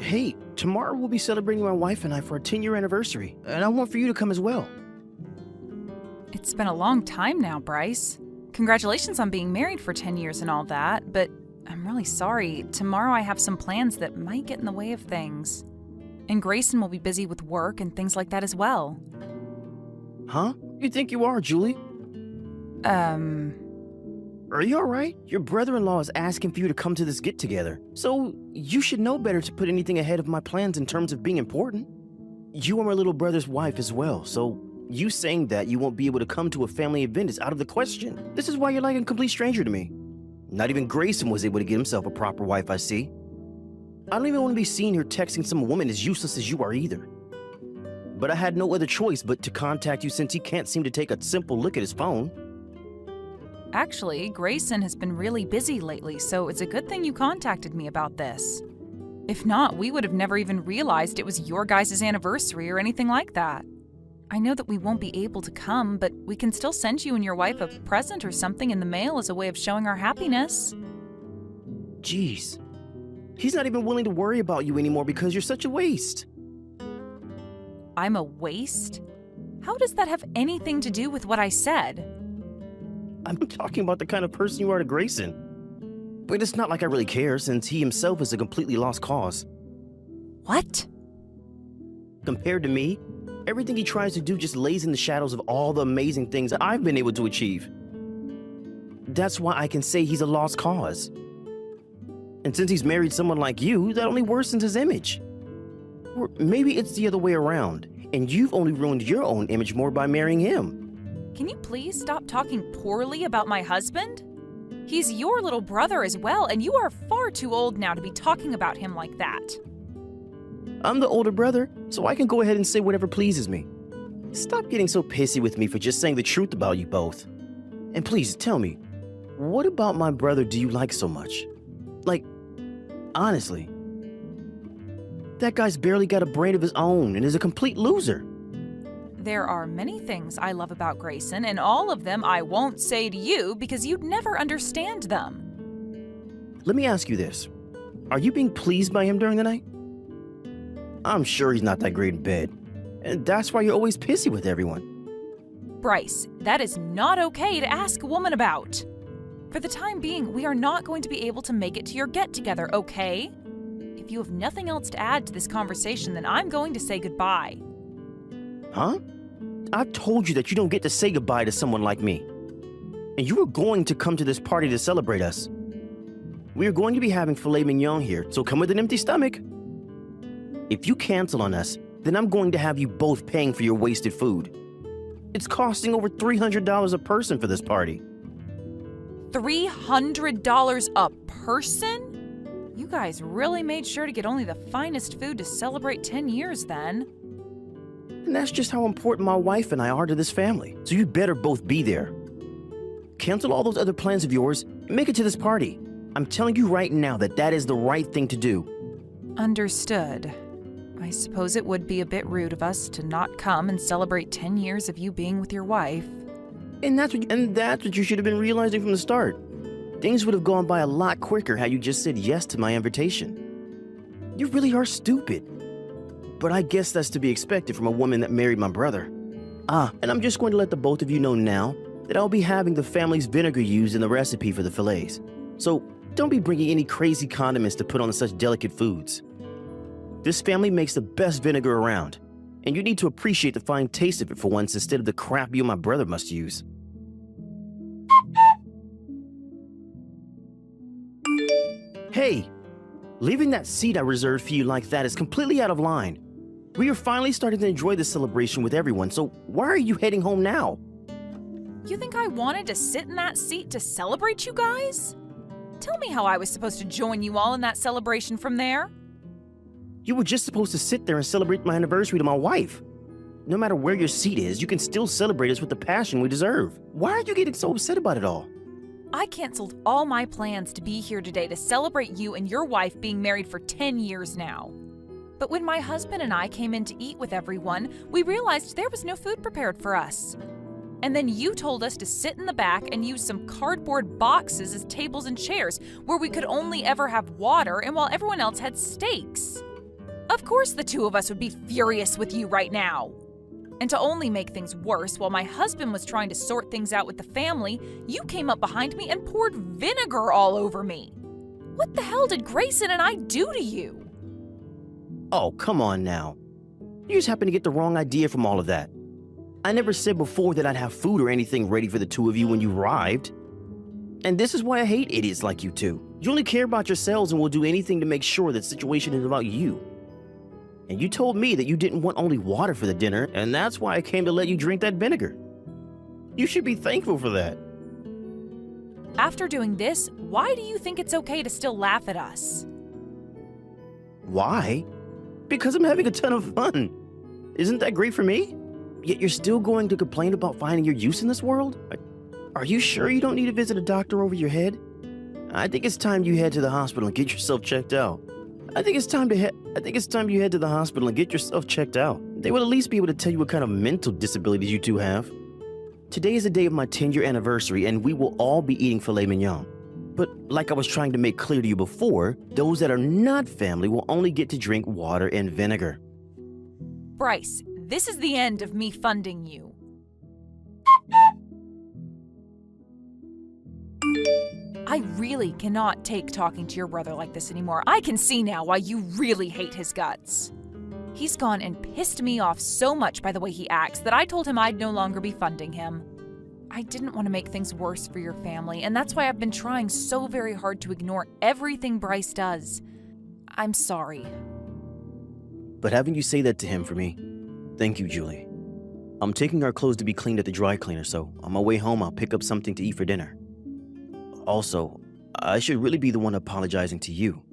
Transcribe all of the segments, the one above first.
Hey, tomorrow we'll be celebrating my wife and I for our 10-year anniversary, and I want for you to come as well. It's been a long time now, Bryce. Congratulations on being married for 10 years and all that, but I'm really sorry. Tomorrow I have some plans that might get in the way of things. And Grayson will be busy with work and things like that as well. Huh? You think you are, Julie? Are you alright? Your brother-in-law is asking for you to come to this get-together, so you should know better to put anything ahead of my plans in terms of being important. You are my little brother's wife as well, so you saying that you won't be able to come to a family event is out of the question. This is why you're like a complete stranger to me. Not even Grayson was able to get himself a proper wife, I see. I don't even want to be seen here texting some woman as useless as you are either. But I had no other choice but to contact you since he can't seem to take a simple look at his phone. Actually, Grayson has been really busy lately, so it's a good thing you contacted me about this. If not, we would have never even realized it was your guys' anniversary or anything like that. I know that we won't be able to come, but we can still send you and your wife a present or something in the mail as a way of showing our happiness. Jeez. He's not even willing to worry about you anymore because you're such a waste. I'm a waste? How does that have anything to do with what I said? I'm talking about the kind of person you are to Grayson. But it's not like I really care since he himself is a completely lost cause. What? Compared to me, everything he tries to do just lays in the shadows of all the amazing things I've been able to achieve. That's why I can say he's a lost cause. And since he's married someone like you, that only worsens his image. Or maybe it's the other way around, and you've only ruined your own image more by marrying him. Can you please stop talking poorly about my husband? He's your little brother as well, and you are far too old now to be talking about him like that. I'm the older brother, so I can go ahead and say whatever pleases me. Stop getting so pissy with me for just saying the truth about you both. And please tell me, what about my brother do you like so much? Like, honestly. That guy's barely got a brain of his own and is a complete loser. There are many things I love about Grayson, and all of them I won't say to you because you'd never understand them. Let me ask you this. Are you being pleased by him during the night? I'm sure he's not that great in bed, and that's why you're always pissy with everyone. Bryce, that is not okay to ask a woman about. For the time being, we are not going to be able to make it to your get-together, okay? If you have nothing else to add to this conversation, then I'm going to say goodbye. Huh? I told you that you don't get to say goodbye to someone like me. And you were going to come to this party to celebrate us. We are going to be having filet mignon here, so come with an empty stomach. If you cancel on us, then I'm going to have you both paying for your wasted food. It's costing over $300 a person for this party. $300 a person? You guys really made sure to get only the finest food to celebrate 10 years then. And that's just how important my wife and I are to this family, so you better both be there. Cancel all those other plans of yours and make it to this party. I'm telling you right now that that is the right thing to do. Understood. I suppose it would be a bit rude of us to not come and celebrate 10 years of you being with your wife. And that's what you should have been realizing from the start. Things would have gone by a lot quicker had you just said yes to my invitation. You really are stupid. But I guess that's to be expected from a woman that married my brother. And I'm just going to let the both of you know now that I'll be having the family's vinegar used in the recipe for the fillets. So don't be bringing any crazy condiments to put on such delicate foods. This family makes the best vinegar around, and you need to appreciate the fine taste of it for once instead of the crap you and my brother must use. Hey, leaving that seat I reserved for you like that is completely out of line. We are finally starting to enjoy this celebration with everyone, so why are you heading home now? You think I wanted to sit in that seat to celebrate you guys? Tell me how I was supposed to join you all in that celebration from there. You were just supposed to sit there and celebrate my anniversary to my wife. No matter where your seat is, you can still celebrate us with the passion we deserve. Why are you getting so upset about it all? I canceled all my plans to be here today to celebrate you and your wife being married for 10 years now. But when my husband and I came in to eat with everyone, we realized there was no food prepared for us. And then you told us to sit in the back and use some cardboard boxes as tables and chairs where we could only ever have water and while everyone else had steaks. Of course the two of us would be furious with you right now. And to only make things worse, while my husband was trying to sort things out with the family, you came up behind me and poured vinegar all over me. What the hell did Grayson and I do to you? Oh, come on now. You just happened to get the wrong idea from all of that. I never said before that I'd have food or anything ready for the two of you when you arrived. And this is why I hate idiots like you two. You only care about yourselves and will do anything to make sure that the situation is about you. And you told me that you didn't want only water for the dinner, and that's why I came to let you drink that vinegar. You should be thankful for that. After doing this, why do you think it's okay to still laugh at us? Why? Because I'm having a ton of fun. Isn't that great for me? Yet you're still going to complain about finding your use in this world? Are you sure you don't need to visit a doctor over your head? I think it's time you head to the hospital and get yourself checked out. I think it's time you head to the hospital and get yourself checked out. They will at least be able to tell you what kind of mental disabilities you two have. Today is the day of my 10-year anniversary, and we will all be eating filet mignon. But like I was trying to make clear to you before, those that are not family will only get to drink water and vinegar. Bryce, this is the end of me funding you. I really cannot take talking to your brother like this anymore. I can see now why you really hate his guts. He's gone and pissed me off so much by the way he acts that I told him I'd no longer be funding him. I didn't want to make things worse for your family, and that's why I've been trying so very hard to ignore everything Bryce does. I'm sorry. But having you say that to him for me, thank you, Julie. I'm taking our clothes to be cleaned at the dry cleaner, so on my way home I'll pick up something to eat for dinner. Also, I should really be the one apologizing to you.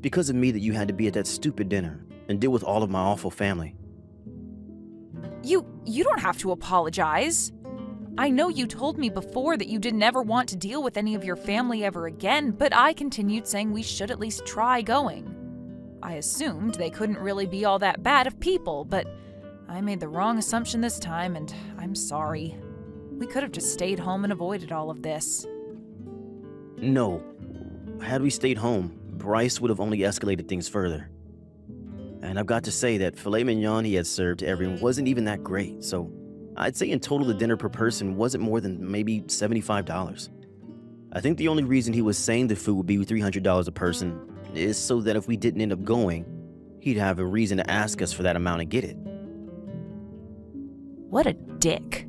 Because of me that you had to be at that stupid dinner and deal with all of my awful family. You don't have to apologize. I know you told me before that you didn't ever want to deal with any of your family ever again, but I continued saying we should at least try going. I assumed they couldn't really be all that bad of people, but I made the wrong assumption this time, and I'm sorry. We could have just stayed home and avoided all of this. No. Had we stayed home, Bryce would have only escalated things further. And I've got to say that filet mignon he had served to everyone wasn't even that great, so I'd say in total the dinner per person wasn't more than maybe $75. I think the only reason he was saying the food would be $300 a person is so that if we didn't end up going, he'd have a reason to ask us for that amount and get it. What a dick.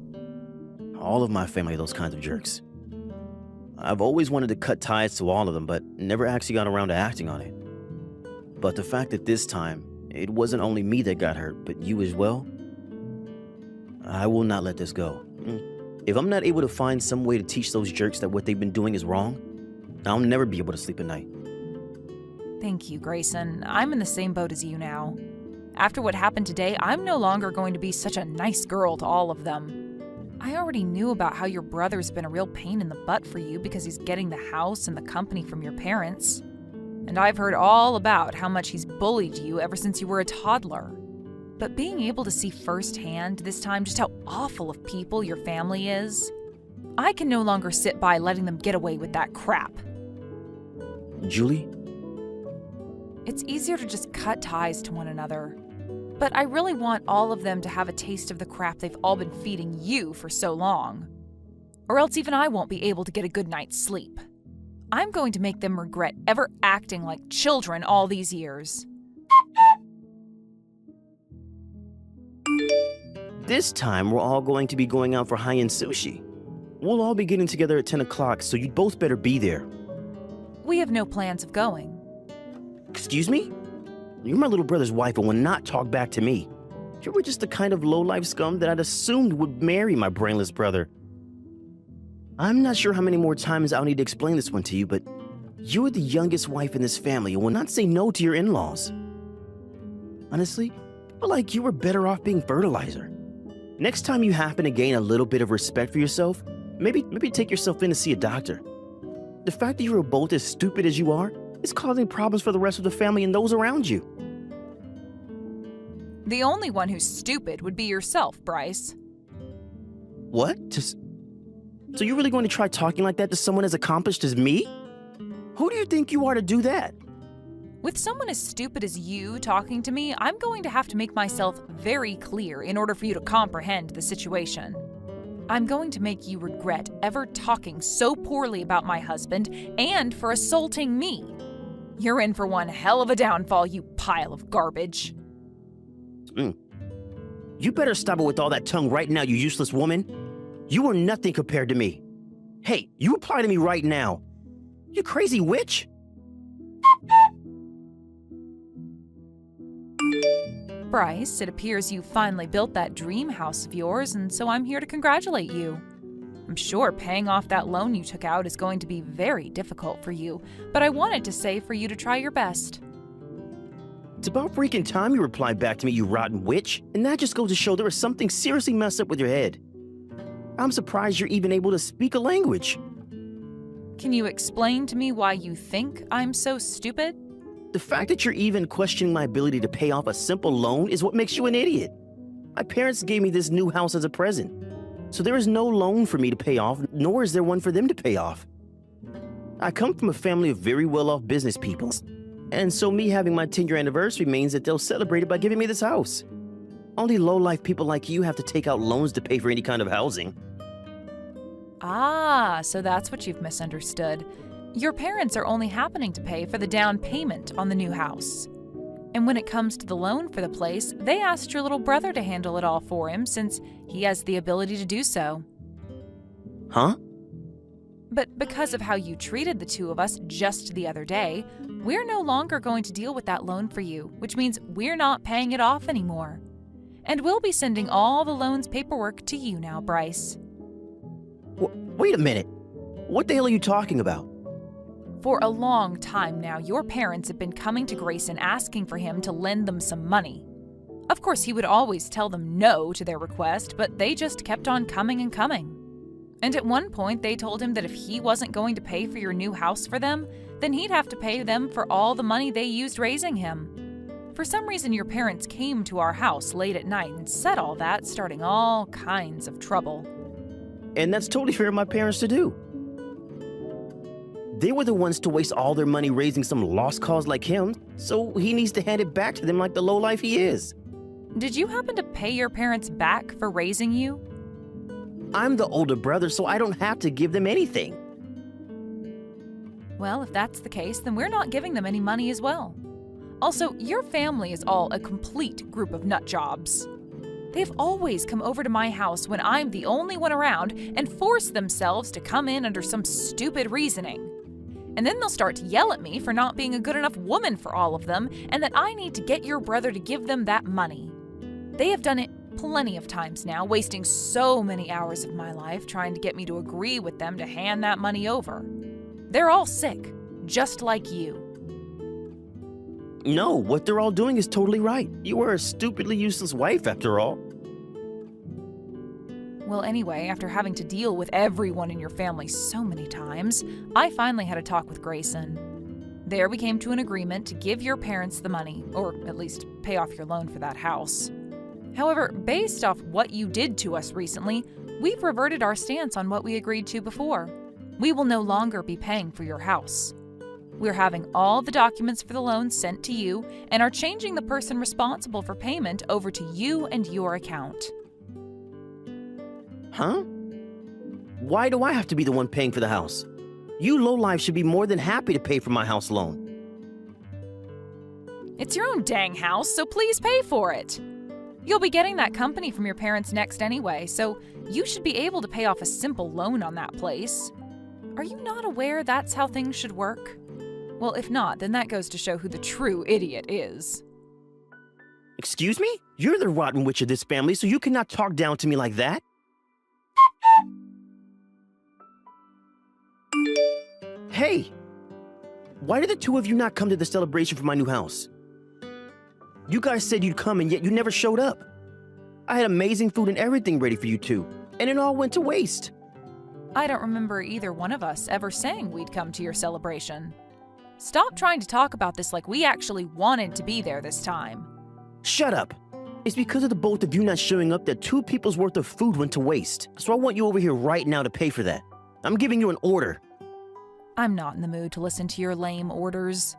All of my family are those kinds of jerks. I've always wanted to cut ties to all of them, but never actually got around to acting on it. But the fact that this time, it wasn't only me that got hurt, but you as well, I will not let this go. If I'm not able to find some way to teach those jerks that what they've been doing is wrong, I'll never be able to sleep at night. Thank you, Grayson. I'm in the same boat as you now. After what happened today, I'm no longer going to be such a nice girl to all of them. I already knew about how your brother's been a real pain in the butt for you because he's getting the house and the company from your parents. And I've heard all about how much he's bullied you ever since you were a toddler. But being able to see firsthand this time just how awful of people your family is, I can no longer sit by letting them get away with that crap. Julie? It's easier to just cut ties to one another. But I really want all of them to have a taste of the crap they've all been feeding you for so long. Or else even I won't be able to get a good night's sleep. I'm going to make them regret ever acting like children all these years. This time, we're all going to be going out for high-end sushi. We'll all be getting together at 10 o'clock, so you'd both better be there. We have no plans of going. Excuse me? You're my little brother's wife and will not talk back to me. You were just the kind of low-life scum that I'd assumed would marry my brainless brother. I'm not sure how many more times I'll need to explain this one to you, but you're the youngest wife in this family and will not say no to your in-laws. Honestly, people like you are better off being fertilizer. Next time you happen to gain a little bit of respect for yourself, maybe take yourself in to see a doctor. The fact that you are both as stupid as you are is causing problems for the rest of the family and those around you. The only one who's stupid would be yourself, Bryce. What? So you're really going to try talking like that to someone as accomplished as me? Who do you think you are to do that? With someone as stupid as you talking to me, I'm going to have to make myself very clear in order for you to comprehend the situation. I'm going to make you regret ever talking so poorly about my husband and for assaulting me. You're in for one hell of a downfall, you pile of garbage. You better stop it with all that tongue right now, you useless woman. You are nothing compared to me. Hey, you reply to me right now. You crazy witch. Bryce, it appears you finally built that dream house of yours, and so I'm here to congratulate you. I'm sure paying off that loan you took out is going to be very difficult for you, but I wanted to say for you to try your best. It's about freaking time you replied back to me, you rotten witch, and that just goes to show there is something seriously messed up with your head. I'm surprised you're even able to speak a language. Can you explain to me why you think I'm so stupid? The fact that you're even questioning my ability to pay off a simple loan is what makes you an idiot. My parents gave me this new house as a present, so there is no loan for me to pay off, nor is there one for them to pay off. I come from a family of very well-off business people, and so me having my 10-year anniversary means that they'll celebrate it by giving me this house. Only low-life people like you have to take out loans to pay for any kind of housing. Ah, so that's what you've misunderstood. Your parents are only happening to pay for the down payment on the new house. And when it comes to the loan for the place, they asked your little brother to handle it all for him since he has the ability to do so. Huh? But because of how you treated the two of us just the other day, we're no longer going to deal with that loan for you, which means we're not paying it off anymore. And we'll be sending all the loan's paperwork to you now, Bryce. Wait a minute. What the hell are you talking about? For a long time now, your parents have been coming to Grayson asking for him to lend them some money. Of course, he would always tell them no to their request, but they just kept on coming and coming. And at one point, they told him that if he wasn't going to pay for your new house for them, then he'd have to pay them for all the money they used raising him. For some reason, your parents came to our house late at night and said all that, starting all kinds of trouble. And that's totally fair of my parents to do. They were the ones to waste all their money raising some lost cause like him, so he needs to hand it back to them like the lowlife he is. Did you happen to pay your parents back for raising you? I'm the older brother, so I don't have to give them anything. Well, if that's the case, then we're not giving them any money as well. Also, your family is all a complete group of nut jobs. They've always come over to my house when I'm the only one around and force themselves to come in under some stupid reasoning. And then they'll start to yell at me for not being a good enough woman for all of them and that I need to get your brother to give them that money. They have done it plenty of times now, wasting so many hours of my life trying to get me to agree with them to hand that money over. They're all sick, just like you. No, what they're all doing is totally right. You are a stupidly useless wife, after all. Well, anyway, after having to deal with everyone in your family so many times, I finally had a talk with Grayson. There we came to an agreement to give your parents the money, or at least pay off your loan for that house. However, based off what you did to us recently, we've reverted our stance on what we agreed to before. We will no longer be paying for your house. We're having all the documents for the loan sent to you and are changing the person responsible for payment over to you and your account. Huh? Why do I have to be the one paying for the house? You lowlife should be more than happy to pay for my house loan. It's your own dang house, so please pay for it. You'll be getting that company from your parents next anyway, so you should be able to pay off a simple loan on that place. Are you not aware that's how things should work? Well, if not, then that goes to show who the true idiot is. Excuse me? You're the rotten witch of this family, so you cannot talk down to me like that. Hey! Why did the two of you not come to the celebration for my new house? You guys said you'd come and yet you never showed up. I had amazing food and everything ready for you two, and it all went to waste. I don't remember either one of us ever saying we'd come to your celebration. Stop trying to talk about this like we actually wanted to be there this time. Shut up. It's because of the both of you not showing up that 2 people's worth of food went to waste. So I want you over here right now to pay for that. I'm giving you an order. I'm not in the mood to listen to your lame orders.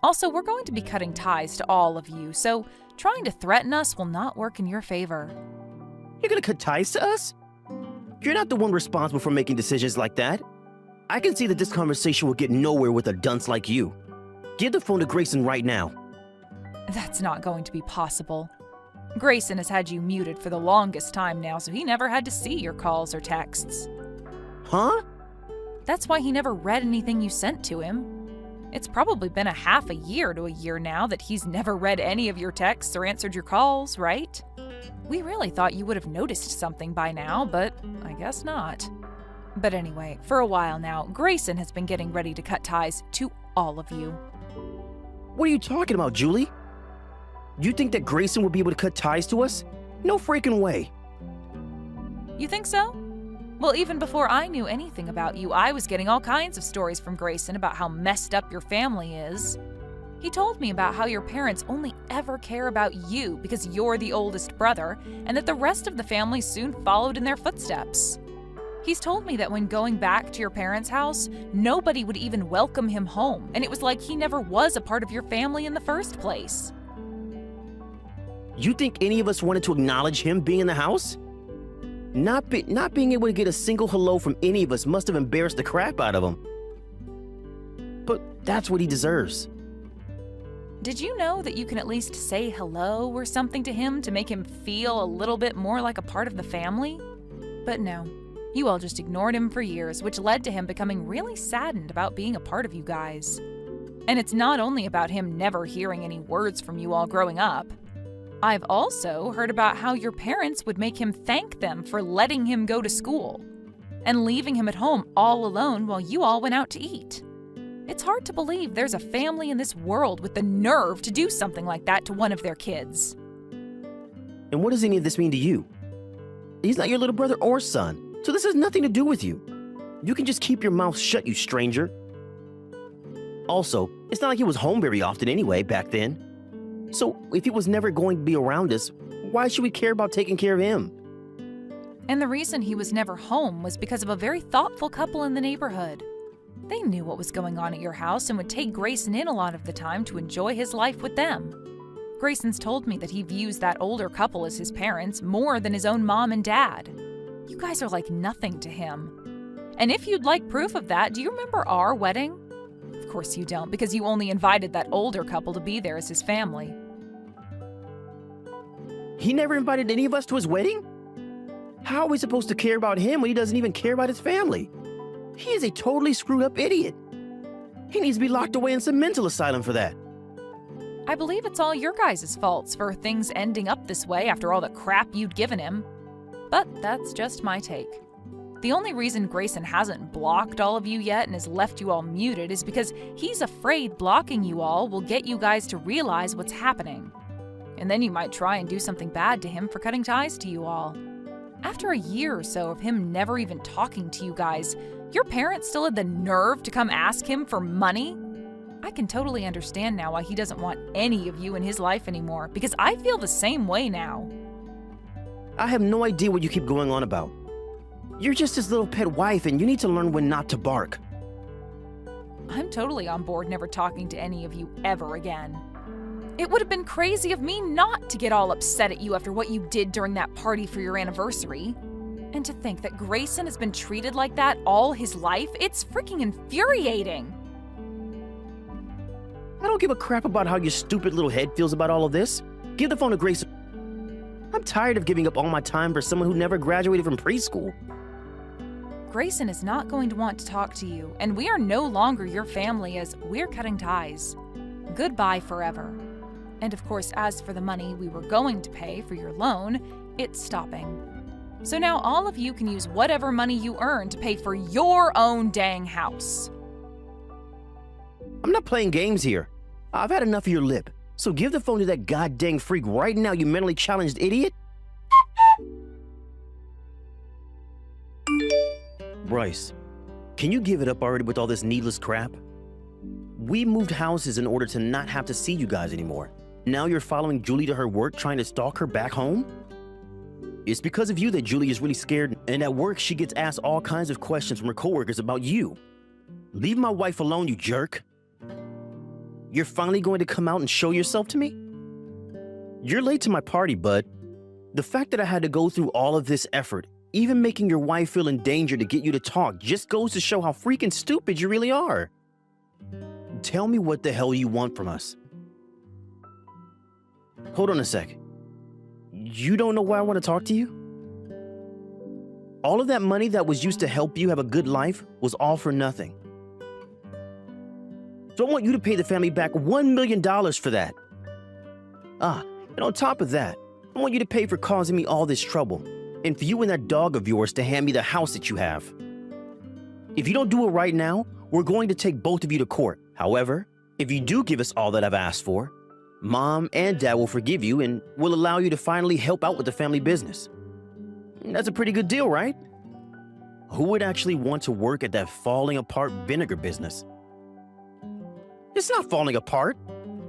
Also, we're going to be cutting ties to all of you, so trying to threaten us will not work in your favor. You're gonna cut ties to us? You're not the one responsible for making decisions like that. I can see that this conversation will get nowhere with a dunce like you. Give the phone to Grayson right now. That's not going to be possible. Grayson has had you muted for the longest time now, so he never had to see your calls or texts. Huh? That's why he never read anything you sent to him. It's probably been a half a year to a year now that he's never read any of your texts or answered your calls, right? We really thought you would have noticed something by now, but I guess not. But anyway, for a while now, Grayson has been getting ready to cut ties to all of you. What are you talking about, Julie? You think that Grayson will be able to cut ties to us? No freaking way. You think so? Well, even before I knew anything about you, I was getting all kinds of stories from Grayson about how messed up your family is. He told me about how your parents only ever care about you because you're the oldest brother, and that the rest of the family soon followed in their footsteps. He's told me that when going back to your parents' house, nobody would even welcome him home, and it was like he never was a part of your family in the first place. You think any of us wanted to acknowledge him being in the house? Not being able to get a single hello from any of us must have embarrassed the crap out of him. But that's what he deserves. Did you know that you can at least say hello or something to him to make him feel a little bit more like a part of the family? But no, you all just ignored him for years, which led to him becoming really saddened about being a part of you guys. And it's not only about him never hearing any words from you all growing up. I've also heard about how your parents would make him thank them for letting him go to school and leaving him at home all alone while you all went out to eat. It's hard to believe there's a family in this world with the nerve to do something like that to one of their kids. And what does any of this mean to you? He's not your little brother or son, so this has nothing to do with you. You can just keep your mouth shut, you stranger. Also, it's not like he was home very often anyway back then. So if he was never going to be around us, why should we care about taking care of him? And the reason he was never home was because of a very thoughtful couple in the neighborhood. They knew what was going on at your house and would take Grayson in a lot of the time to enjoy his life with them. Grayson's told me that he views that older couple as his parents more than his own mom and dad. You guys are like nothing to him. And if you'd like proof of that, do you remember our wedding? Of course you don't, because you only invited that older couple to be there as his family. He never invited any of us to his wedding? How are we supposed to care about him when he doesn't even care about his family? He is a totally screwed up idiot. He needs to be locked away in some mental asylum for that. I believe it's all your guys' faults for things ending up this way after all the crap you'd given him. But that's just my take. The only reason Grayson hasn't blocked all of you yet and has left you all muted is because he's afraid blocking you all will get you guys to realize what's happening. And then you might try and do something bad to him for cutting ties to you all. After a year or so of him never even talking to you guys, your parents still had the nerve to come ask him for money? I can totally understand now why he doesn't want any of you in his life anymore, because I feel the same way now. I have no idea what you keep going on about. You're just his little pet wife, and you need to learn when not to bark. I'm totally on board never talking to any of you ever again. It would have been crazy of me not to get all upset at you after what you did during that party for your anniversary. And to think that Grayson has been treated like that all his life, it's freaking infuriating. I don't give a crap about how your stupid little head feels about all of this. Give the phone to Grayson. I'm tired of giving up all my time for someone who never graduated from preschool. Grayson is not going to want to talk to you, and we are no longer your family as we're cutting ties. Goodbye forever. And of course, as for the money we were going to pay for your loan, it's stopping. So now all of you can use whatever money you earn to pay for your own dang house. I'm not playing games here. I've had enough of your lip. So give the phone to that goddamn freak right now, you mentally challenged idiot. Bryce, can you give it up already with all this needless crap? We moved houses in order to not have to see you guys anymore. Now you're following Julie to her work, trying to stalk her back home? It's because of you that Julie is really scared, and at work she gets asked all kinds of questions from her coworkers about you. Leave my wife alone, you jerk. You're finally going to come out and show yourself to me? You're late to my party, bud. The fact that I had to go through all of this effort, even making your wife feel in danger to get you to talk, just goes to show how freaking stupid you really are. Tell me what the hell you want from us. Hold on a sec. You don't know why I want to talk to you? All of that money that was used to help you have a good life was all for nothing. So I want you to pay the family back $1 million for that. And on top of that, I want you to pay for causing me all this trouble, and for you and that dog of yours to hand me the house that you have. If you don't do it right now, we're going to take both of you to court. However, if you do give us all that I've asked for, Mom and Dad will forgive you and will allow you to finally help out with the family business. That's a pretty good deal, right? Who would actually want to work at that falling apart vinegar business? It's not falling apart.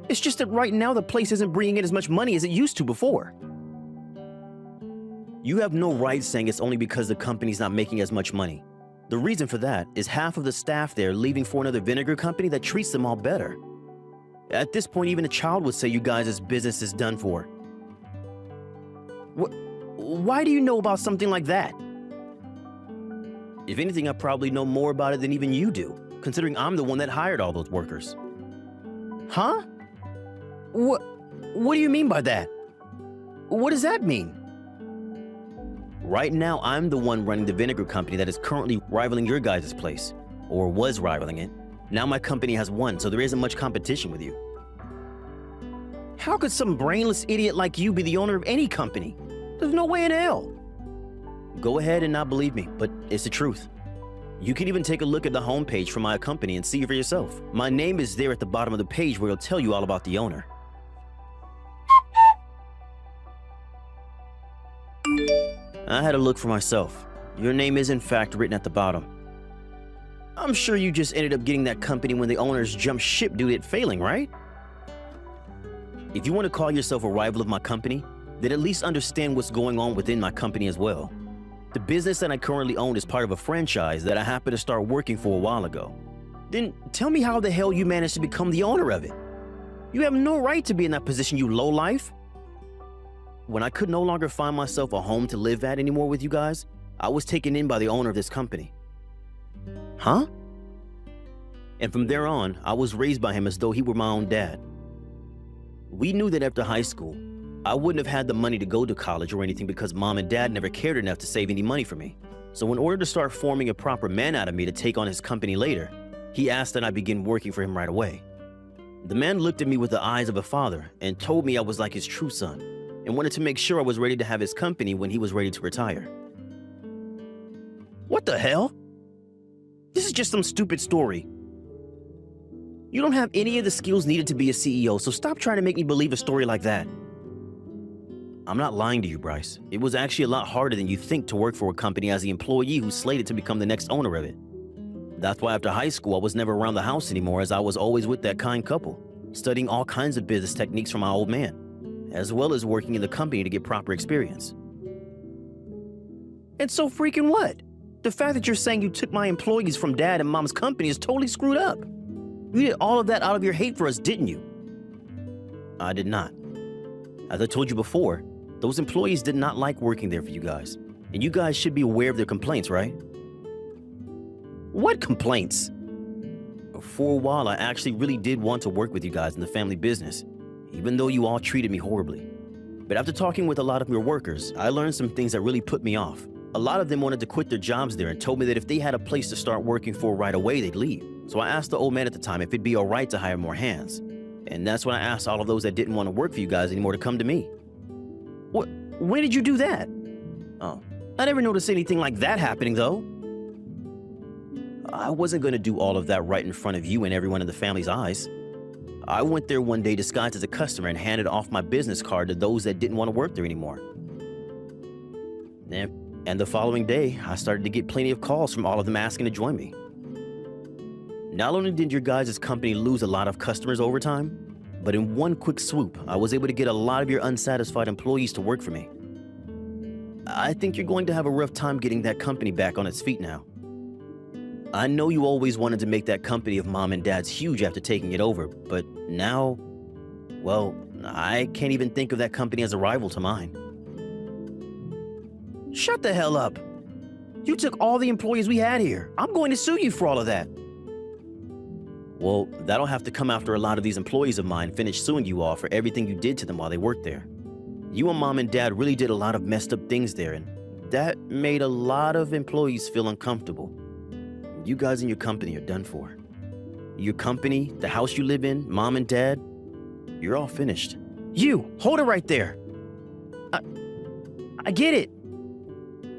It's just that right now the place isn't bringing in as much money as it used to before. You have no right saying it's only because the company's not making as much money. The reason for that is half of the staff there leaving for another vinegar company that treats them all better. At this point, even a child would say you guys' business is done for. Why do you know about something like that? If anything, I probably know more about it than even you do, considering I'm the one that hired all those workers. Huh? What do you mean by that? What does that mean? Right now, I'm the one running the vinegar company that is currently rivaling your guys' place, or was rivaling it. Now my company has won, so there isn't much competition with you. How could some brainless idiot like you be the owner of any company? There's no way in hell. Go ahead and not believe me, but it's the truth. You can even take a look at the homepage for my company and see for yourself. My name is there at the bottom of the page where it'll tell you all about the owner. I had a look for myself. Your name is in fact written at the bottom. I'm sure you just ended up getting that company when the owners jumped ship due to it failing, right? If you want to call yourself a rival of my company, then at least understand what's going on within my company as well. The business that I currently own is part of a franchise that I happened to start working for a while ago. Then tell me how the hell you managed to become the owner of it. You have no right to be in that position, you lowlife. When I could no longer find myself a home to live at anymore with you guys, I was taken in by the owner of this company. Huh? And from there on, I was raised by him as though he were my own dad. We knew that after high school, I wouldn't have had the money to go to college or anything because Mom and Dad never cared enough to save any money for me. So in order to start forming a proper man out of me to take on his company later, he asked that I begin working for him right away. The man looked at me with the eyes of a father and told me I was like his true son, and wanted to make sure I was ready to have his company when he was ready to retire. What the hell? This is just some stupid story. You don't have any of the skills needed to be a CEO, so stop trying to make me believe a story like that. I'm not lying to you, Bryce. It was actually a lot harder than you think to work for a company as the employee who's slated to become the next owner of it. That's why after high school, I was never around the house anymore, as I was always with that kind couple, studying all kinds of business techniques from my old man, as well as working in the company to get proper experience. And so freaking what? The fact that you're saying you took my employees from Dad and Mom's company is totally screwed up. You did all of that out of your hate for us, didn't you? I did not. As I told you before, those employees did not like working there for you guys. And you guys should be aware of their complaints, right? What complaints? For a while, I actually really did want to work with you guys in the family business, even though you all treated me horribly. But after talking with a lot of your workers, I learned some things that really put me off. A lot of them wanted to quit their jobs there and told me that if they had a place to start working for right away, they'd leave. So I asked the old man at the time if it'd be all right to hire more hands. And that's when I asked all of those that didn't want to work for you guys anymore to come to me. When did you do that? Oh, I never noticed anything like that happening, though. I wasn't going to do all of that right in front of you and everyone in the family's eyes. I went there one day disguised as a customer and handed off my business card to those that didn't want to work there anymore. And the following day, I started to get plenty of calls from all of them asking to join me. Not only did your guys' company lose a lot of customers over time, but in one quick swoop, I was able to get a lot of your unsatisfied employees to work for me. I think you're going to have a rough time getting that company back on its feet now. I know you always wanted to make that company of Mom and Dad's huge after taking it over, but now, well, I can't even think of that company as a rival to mine. Shut the hell up. You took all the employees we had here. I'm going to sue you for all of that. Well, that'll have to come after a lot of these employees of mine finish suing you all for everything you did to them while they worked there. You and Mom and Dad really did a lot of messed up things there, and that made a lot of employees feel uncomfortable. You guys and your company are done for. Your company, the house you live in, Mom and Dad, you're all finished. You, hold it right there. I get it.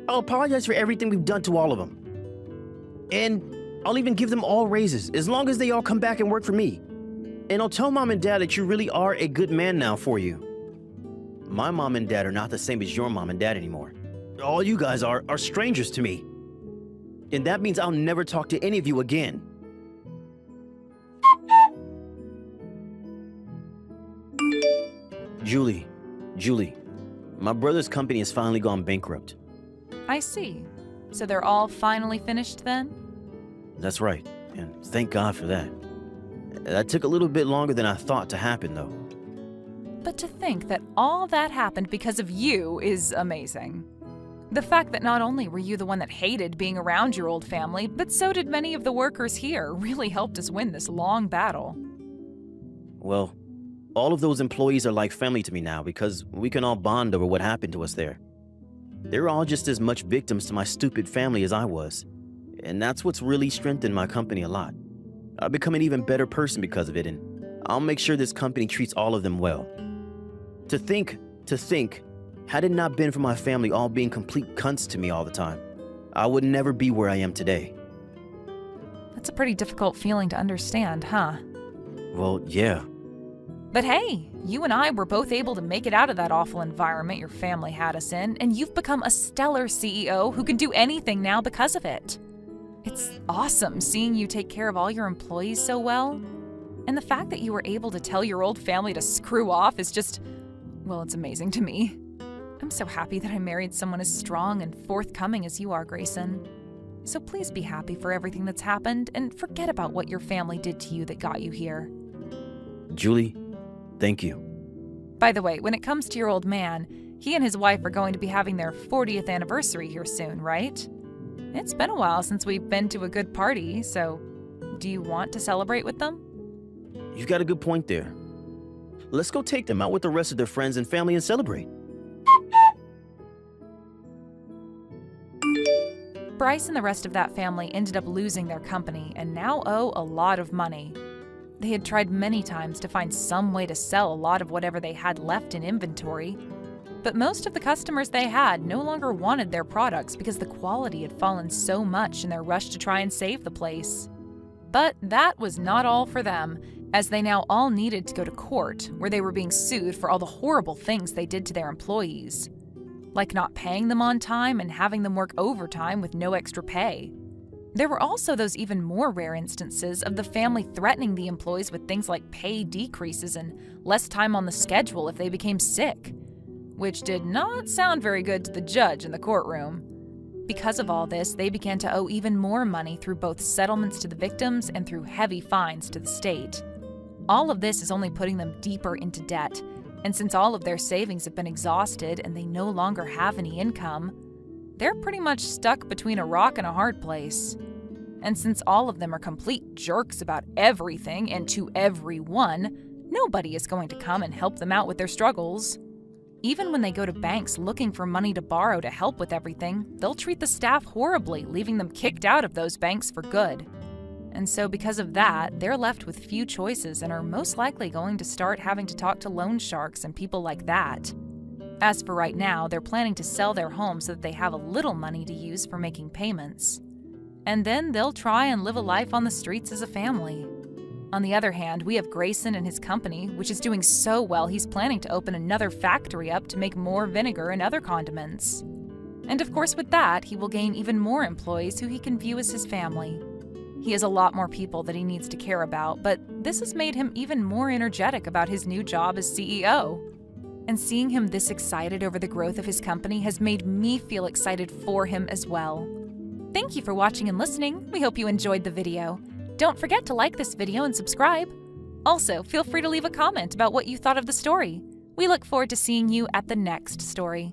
I'll apologize for everything we've done to all of them. And I'll even give them all raises, as long as they all come back and work for me. And I'll tell Mom and Dad that you really are a good man now for you. My Mom and Dad are not the same as your Mom and Dad anymore. All you guys are strangers to me. And that means I'll never talk to any of you again. Julie, my brother's company has finally gone bankrupt. I see. So they're all finally finished then? That's right, and thank God for that. That took a little bit longer than I thought to happen, though. But to think that all that happened because of you is amazing. The fact that not only were you the one that hated being around your old family, but so did many of the workers here really helped us win this long battle. Well, all of those employees are like family to me now because we can all bond over what happened to us there. They're all just as much victims to my stupid family as I was. And that's what's really strengthened my company a lot. I've become an even better person because of it, and I'll make sure this company treats all of them well. To think, had it not been for my family all being complete cunts to me all the time, I would never be where I am today. That's a pretty difficult feeling to understand, huh? Well, yeah. But hey, you and I were both able to make it out of that awful environment your family had us in, and you've become a stellar CEO who can do anything now because of it. It's awesome seeing you take care of all your employees so well. And the fact that you were able to tell your old family to screw off is just, well, it's amazing to me. I'm so happy that I married someone as strong and forthcoming as you are, Grayson. So please be happy for everything that's happened and forget about what your family did to you that got you here. Julie, thank you. By the way, when it comes to your old man, he and his wife are going to be having their 40th anniversary here soon, right? It's been a while since we've been to a good party, so do you want to celebrate with them? You've got a good point there. Let's go take them out with the rest of their friends and family and celebrate. Bryce and the rest of that family ended up losing their company and now owe a lot of money. They had tried many times to find some way to sell a lot of whatever they had left in inventory, but most of the customers they had no longer wanted their products because the quality had fallen so much in their rush to try and save the place. But that was not all for them, as they now all needed to go to court, where they were being sued for all the horrible things they did to their employees, like not paying them on time and having them work overtime with no extra pay. There were also those even more rare instances of the family threatening the employees with things like pay decreases and less time on the schedule if they became sick, which did not sound very good to the judge in the courtroom. Because of all this, they began to owe even more money through both settlements to the victims and through heavy fines to the state. All of this is only putting them deeper into debt, and since all of their savings have been exhausted and they no longer have any income, they're pretty much stuck between a rock and a hard place. And since all of them are complete jerks about everything and to everyone, nobody is going to come and help them out with their struggles. Even when they go to banks looking for money to borrow to help with everything, they'll treat the staff horribly, leaving them kicked out of those banks for good. And so because of that, they're left with few choices and are most likely going to start having to talk to loan sharks and people like that. As for right now, they're planning to sell their home so that they have a little money to use for making payments. And then they'll try and live a life on the streets as a family. On the other hand, we have Grayson and his company, which is doing so well he's planning to open another factory up to make more vinegar and other condiments. And of course with that, he will gain even more employees who he can view as his family. He has a lot more people that he needs to care about, but this has made him even more energetic about his new job as CEO. And seeing him this excited over the growth of his company has made me feel excited for him as well. Thank you for watching and listening. We hope you enjoyed the video. Don't forget to like this video and subscribe. Also, feel free to leave a comment about what you thought of the story. We look forward to seeing you at the next story.